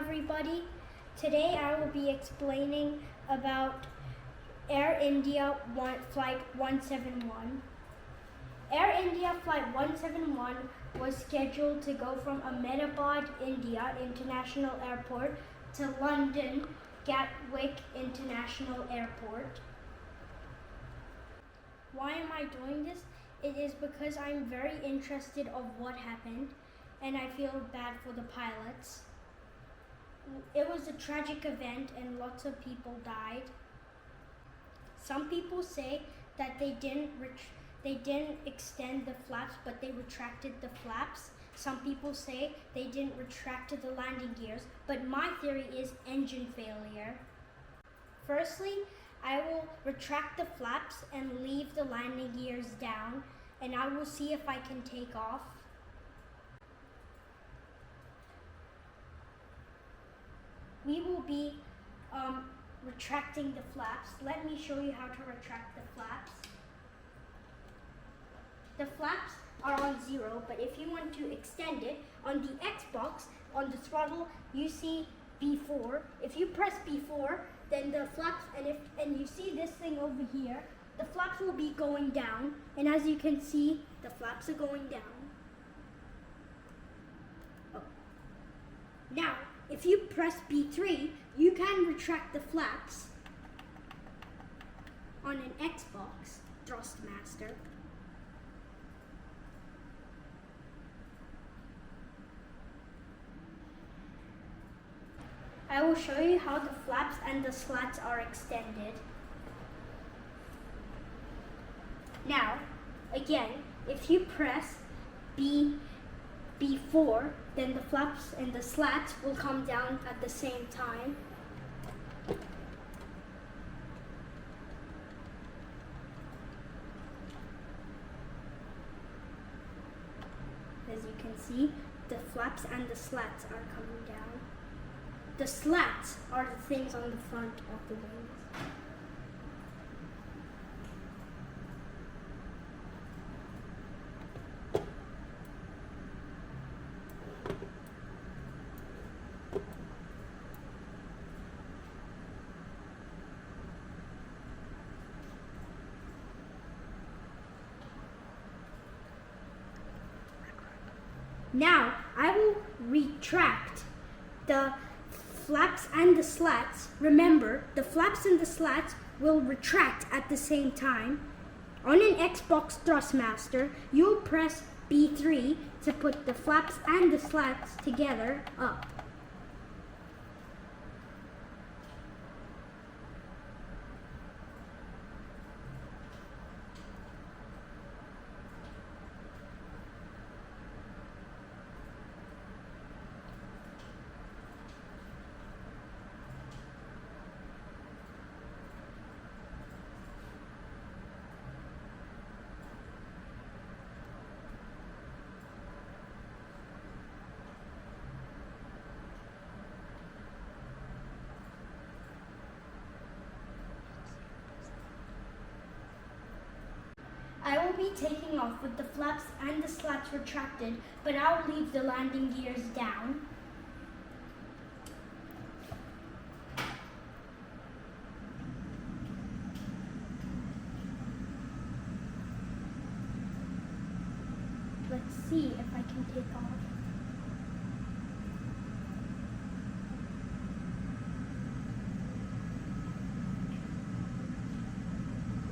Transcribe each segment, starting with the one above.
everybody. Today I will be explaining about Air India Flight 171. Air India Flight 171 was scheduled to go from Ahmedabad, India International Airport to London Gatwick International Airport. Why am I doing this? It is because I'm very interested of what happened and I feel bad for the pilots. It was a tragic event and lots of people died. Some people say that they didn't extend the flaps, but they retracted the flaps. Some people say they didn't retract the landing gears, but my theory is engine failure. Firstly, I will retract the flaps and leave the landing gears down, and I will see if I can take off. We will be retracting the flaps. Let me show you how to retract the flaps. The flaps are on 0, but if you want to extend it, on the Xbox, on the throttle, you see B4. If you press B4, then the flaps, and you see this thing over here, the flaps will be going down, and as you can see, the flaps are going down. Oh. Now, if you press B3, you can retract the flaps on an Xbox Thrustmaster. I will show you how the flaps and the slats are extended. Now, again, if you press B4, then the flaps and the slats will come down at the same time. As you can see, the flaps and the slats are coming down. The slats are the things on the front of the wings. Now, I will retract the flaps and the slats. Remember, the flaps and the slats will retract at the same time. On an Xbox Thrustmaster, you'll press B3 to put the flaps and the slats together up. I will be taking off with the flaps and the slats retracted, but I'll leave the landing gears down. Let's see if I can take off.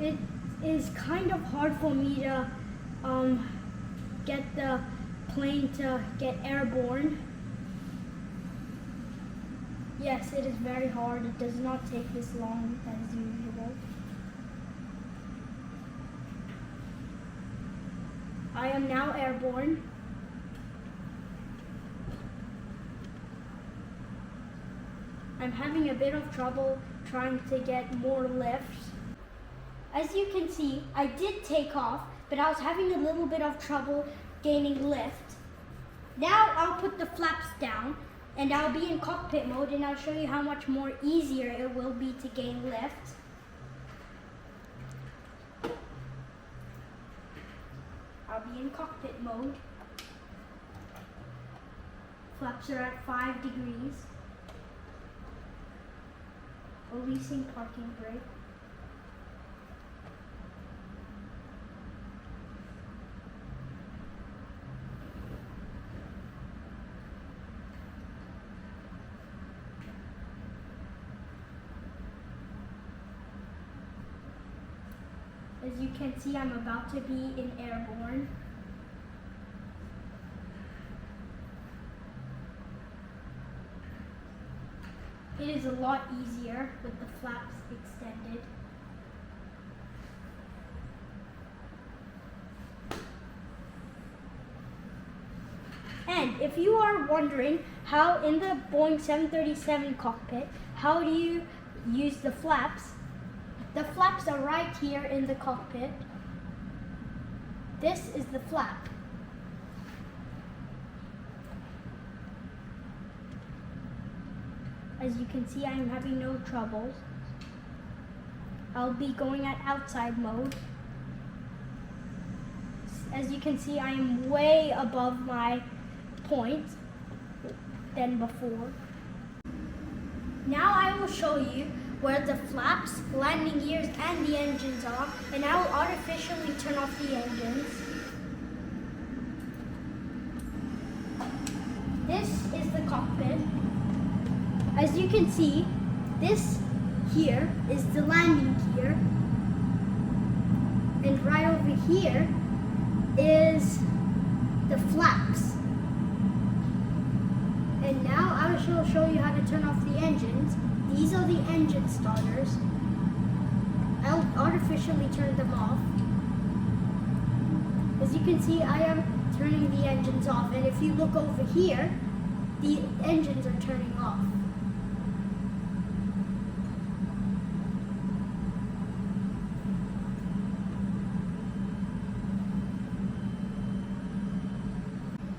It is kind of hard for me to get the plane to get airborne. Yes, it is very hard. It does not take this long as usual. I am now airborne. I'm having a bit of trouble trying to get more lift. As you can see, I did take off, but I was having a little bit of trouble gaining lift. Now I'll put the flaps down and I'll be in cockpit mode and I'll show you how much more easier it will be to gain lift. I'll be in cockpit mode. Flaps are at 5 degrees. releasing parking brake. As you can see, I'm about to be in airborne. It is a lot easier with the flaps extended. And if you are wondering how in the Boeing 737 cockpit, how do you use the flaps? The flaps are right here in the cockpit. This is the flap. As you can see, I am having no trouble. I'll be going at outside mode. As you can see, I am way above my point than before. Now I will show you where the flaps, landing gears, and the engines are, and I will artificially turn off the engines. This is the cockpit. As you can see, this here is the landing gear, and right over here is the flaps. And now I will show you how to turn off the engines. These are the engine starters. I'll artificially turn them off. As you can see, I am turning the engines off, and if you look over here, the engines are turning off.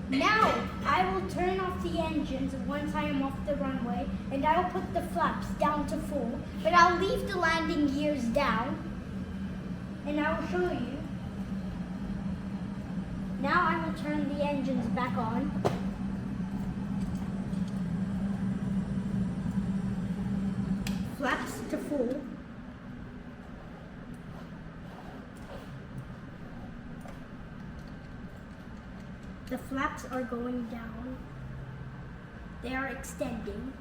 Now, I will turn off the engines once I am off the runway, and I will put the flaps down to full, but I'll leave the landing gears down, and I will show you. Now I will turn the engines back on. Flaps to full. The flaps are going down. They are extending.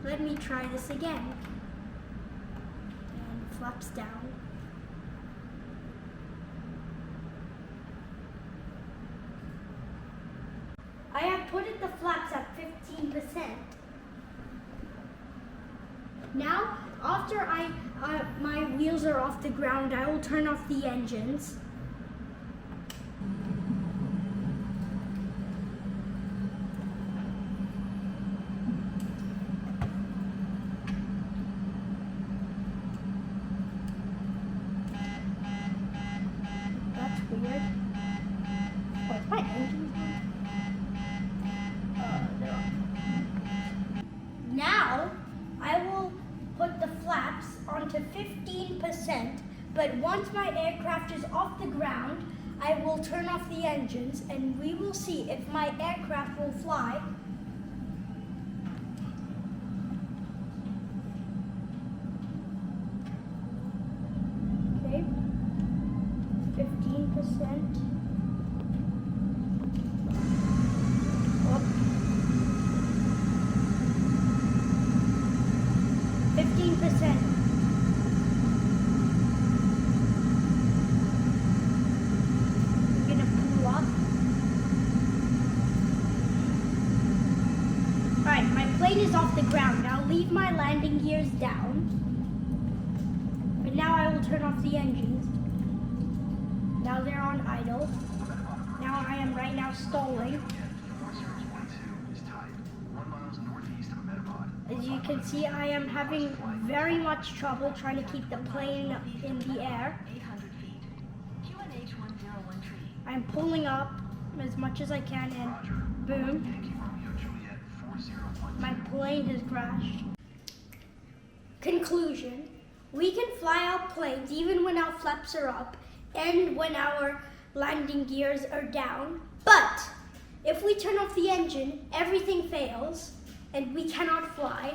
Let me try this again. And flaps down. I have put the flaps at 15%. Now, after my wheels are off the ground, I will turn off the engines. That's weird. Oh, is my engine on? Now, I will put the flaps onto 15%, but once my aircraft is off the ground, I will turn off the engines, and we will see if my aircraft will fly. Okay, 15%. 15%. I'm gonna pull up. Alright, my plane is off the ground. I'll leave my landing gears down. But now I will turn off the engines. Now they're on idle. Now I am right now stalling. As you can see, I am having very much trouble trying to keep the plane in the air. I'm pulling up as much as I can, and boom, my plane has crashed. Conclusion. We can fly our planes even when our flaps are up and when our landing gears are down. But if we turn off the engine, everything fails and we cannot fly.